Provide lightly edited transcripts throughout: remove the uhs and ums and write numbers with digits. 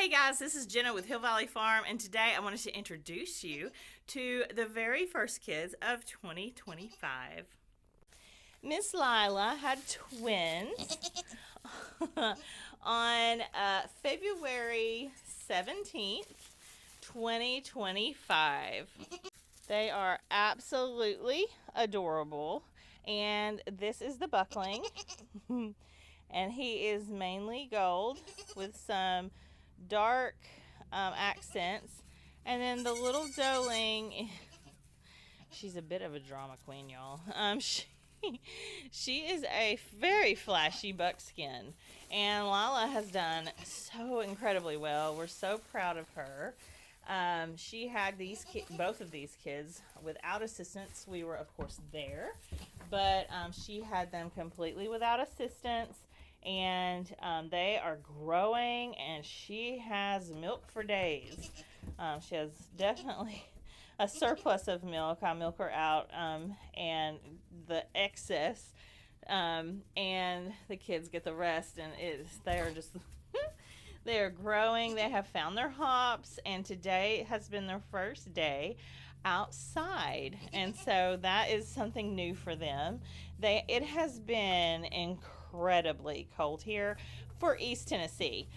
Hey guys, this is Jenna with Hill Valley Farm, and today I wanted to introduce you to the very first kids of 2025. Miss Lila had twins on February 17th, 2025. They are absolutely adorable, and this is the buckling. And he is mainly gold with some dark accents. And then the little doeling, she's a bit of a drama queen, y'all. She is a very flashy buckskin, and Lila has done so incredibly well. We're so proud of her. She had both of these kids without assistance. We were, of course, there, but she had them completely without assistance, and they are growing, and she has milk for days. She has definitely a surplus of milk. I milk her out, and the excess, and the kids get the rest, and they are just they are growing. They have found their hops, and today has been their first day outside, and so that is something new for them. It has been incredibly cold here for East Tennessee.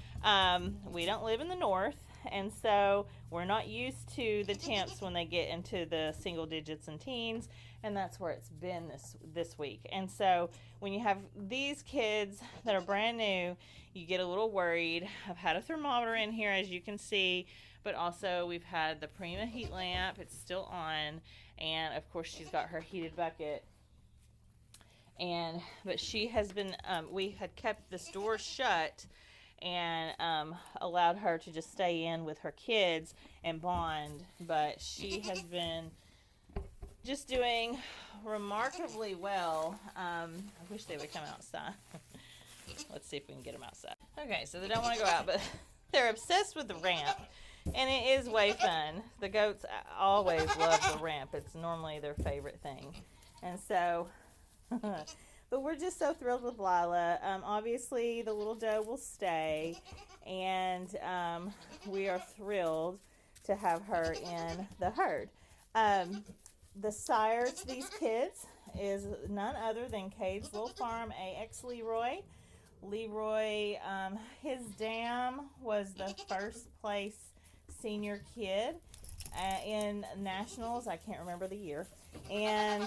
We don't live in the north, and so we're not used to the temps when they get into the single digits and teens, and that's where it's been this week. And so when you have these kids that are brand new, you get a little worried. I've had a thermometer in here, as you can see, but also we've had the Prima heat lamp. It's still on, and of course she's got her heated bucket. But she has been, we had kept this door shut and allowed her to just stay in with her kids and bond, but she has been just doing remarkably well. I wish they would come outside. Let's see if we can get them outside. Okay, so they don't want to go out, but they're obsessed with the ramp, and it is way fun. The goats always love the ramp. It's normally their favorite thing. And so but we're just so thrilled with Lila. Obviously, the little doe will stay, and we are thrilled to have her in the herd. The sire to these kids is none other than Cade's Little Farm X LeRoy. Leroy, his dam was the first place senior kid in nationals. I can't remember the year. And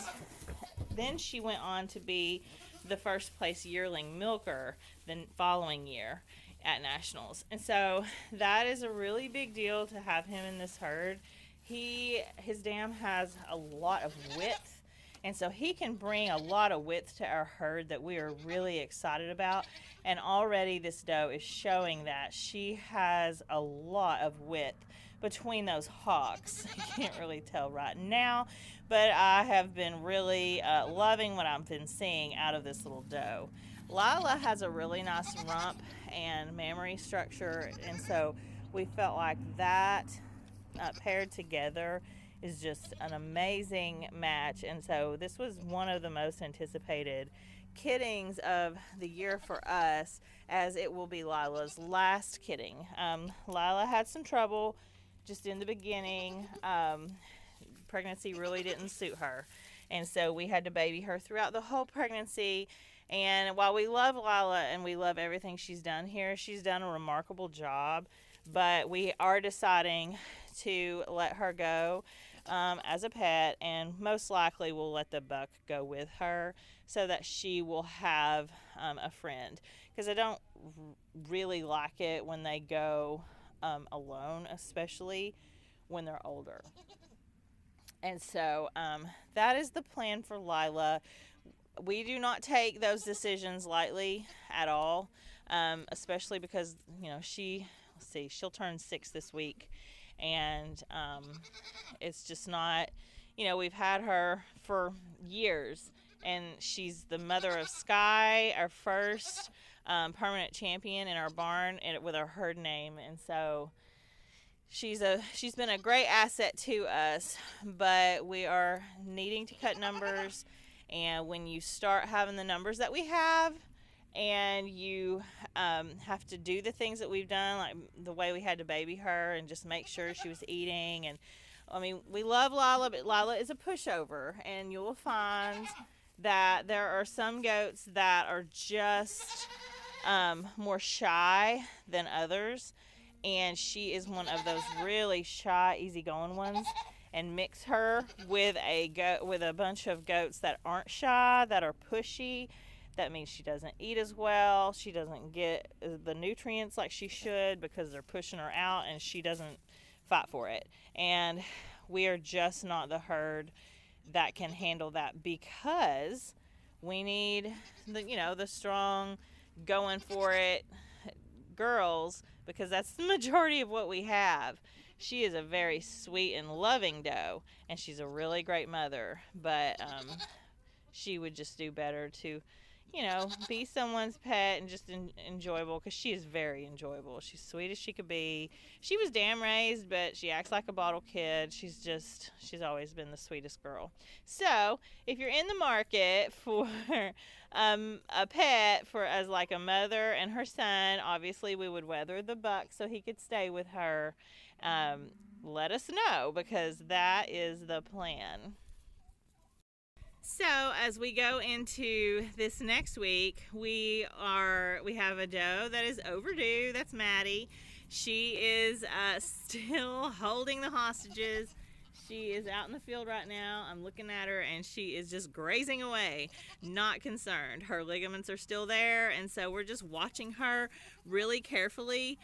then she went on to be the first place yearling milker the following year at nationals. And so that is a really big deal to have him in this herd. His dam has a lot of width, and so he can bring a lot of width to our herd that we are really excited about. And already this doe is showing that she has a lot of width between those hocks. You can't really tell right now, but I have been really loving what I've been seeing out of this little doe. Lila has a really nice rump and mammary structure, and so we felt like that paired together is just an amazing match. And so this was one of the most anticipated kiddings of the year for us, as it will be Lila's last kidding. Lila had some trouble just in the beginning. Pregnancy really didn't suit her, and so we had to baby her throughout the whole pregnancy. And while we love Lila and we love everything she's done here, she's done a remarkable job, but we are deciding to let her go as a pet, and most likely we'll let the buck go with her so that she will have a friend, because I don't really like it when they go alone, especially when they're older. And so that is the plan for Lila. We do not take those decisions lightly at all, especially because she'll turn 6 this week, and it's just not, we've had her for years, and she's the mother of Sky, our first permanent champion in our barn, and with our herd name. And so she's been a great asset to us, but we are needing to cut numbers. And when you start having the numbers that we have, and you have to do the things that we've done, like the way we had to baby her and just make sure she was eating. And I mean, we love Lila, but Lila is a pushover, and you will find that there are some goats that are just more shy than others, and she is one of those really shy, easygoing ones. And mix her with with a bunch of goats that aren't shy, that are pushy. That means she doesn't eat as well. She doesn't get the nutrients like she should because they're pushing her out, and she doesn't fight for it. And we are just not the herd that can handle that, because we need the strong, going for it girls, because that's the majority of what we have. She is a very sweet and loving doe, and she's a really great mother, but she would just do better to be someone's pet and just enjoyable, because she is very enjoyable. She's sweet as she could be. She was dam raised, but she acts like a bottle kid. She's always been the sweetest girl. So if you're in the market for a pet for as like a mother and her son, obviously we would weather the buck so he could stay with her. Let us know, because that is the plan. So as we go into this next week, we have a doe that is overdue. That's Maddie. She is still holding the hostages. She is out in the field right now. I'm looking at her, and she is just grazing away, not concerned. Her ligaments are still there, and so we're just watching her really carefully.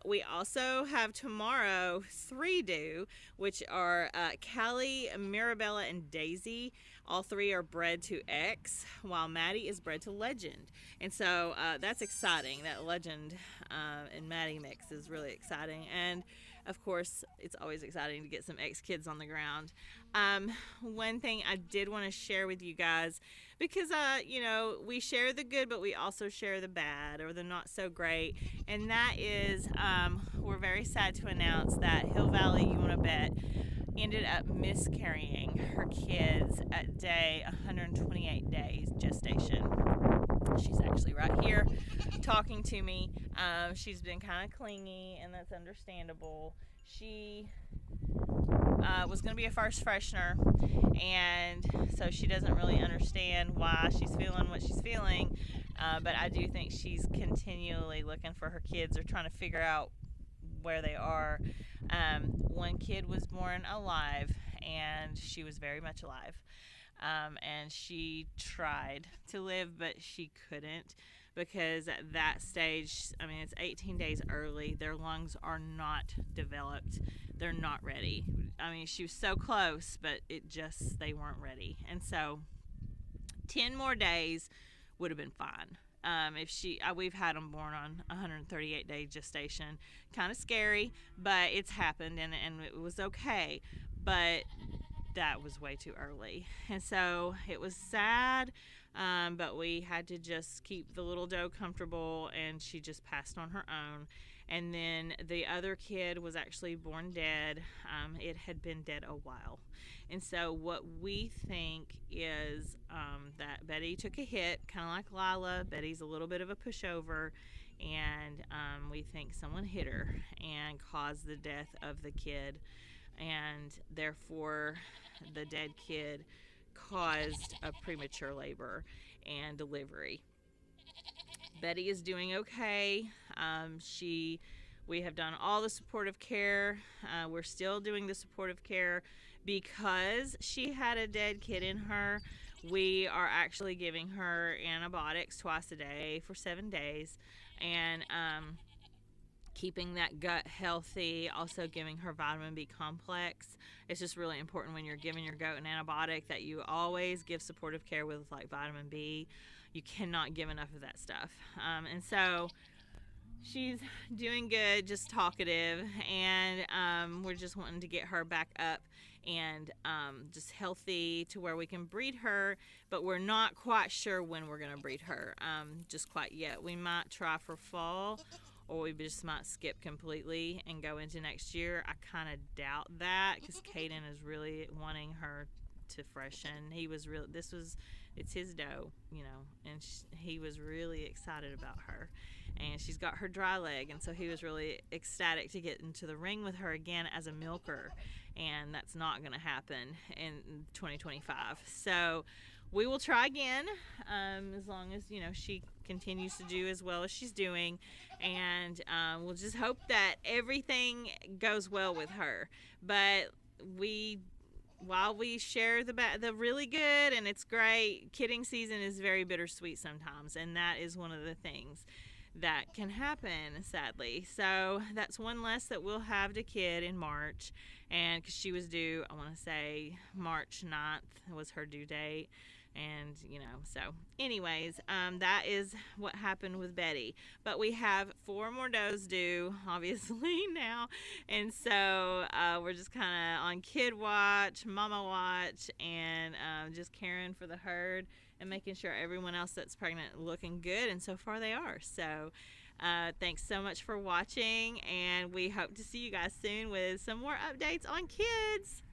We also have tomorrow 3 due, which are Callie, Mirabella, and Daisy. All 3 are bred to X, while Maddie is bred to Legend. And so that's exciting. That Legend and Maddie mix is really exciting. And of course, it's always exciting to get some X kids on the ground. One thing I did want to share with you guys, because we share the good, but we also share the bad, or the not so great. And that is, we're very sad to announce that Hill Valley, you want to bet, ended up miscarrying her kids at day 128 days gestation. She's actually right here talking to me. She's been kind of clingy, and that's understandable. She was going to be a first freshener, and so she doesn't really understand why she's feeling what she's feeling, but I do think she's continually looking for her kids, or trying to figure out where they are. One kid was born alive, and she was very much alive. And she tried to live, but she couldn't, because at that stage, I mean, it's 18 days early. Their lungs are not developed. They're not ready. I mean, she was so close, but they weren't ready. And so 10 more days would have been fine. We've had them born on 138-day gestation. Kind of scary, but it's happened, and it was okay. But that was way too early, and so it was sad, but we had to just keep the little doe comfortable, and she just passed on her own. And then the other kid was actually born dead. It had been dead a while. And so what we think is that Betty took a hit, kind of like Lila. Betty's a little bit of a pushover, and we think someone hit her and caused the death of the kid. And therefore, the dead kid caused a premature labor and delivery. Betty is doing okay. We have done all the supportive care. We're still doing the supportive care because she had a dead kid in her. We are actually giving her antibiotics twice a day for 7 days, and keeping that gut healthy, also giving her vitamin B complex. It's just really important when you're giving your goat an antibiotic that you always give supportive care with, like, vitamin B. You cannot give enough of that stuff. And so she's doing good, just talkative, and we're just wanting to get her back up and just healthy to where we can breed her, but we're not quite sure when we're going to breed her just quite yet. We might try for fall, or we just might skip completely and go into next year. I kind of doubt that, because Caden is really wanting her to freshen. This was it's his doe, and he was really excited about her. And she's got her dry leg, and so he was really ecstatic to get into the ring with her again as a milker, and that's not going to happen in 2025. So we will try again, as long as she continues to do as well as she's doing, and we'll just hope that everything goes well with her. But while we share the really good and it's great, kidding season is very bittersweet sometimes, and that is one of the things that can happen, sadly. So that's one less that we'll have to kid in March, and because she was due, I want to say March 9th was her due date. And so anyways, that is what happened with Betty. But we have 4 more does due, obviously, now, and so we're just kind of on kid watch, mama watch, and just caring for the herd and making sure everyone else that's pregnant looking good, and so far they are. So thanks so much for watching, and we hope to see you guys soon with some more updates on kids.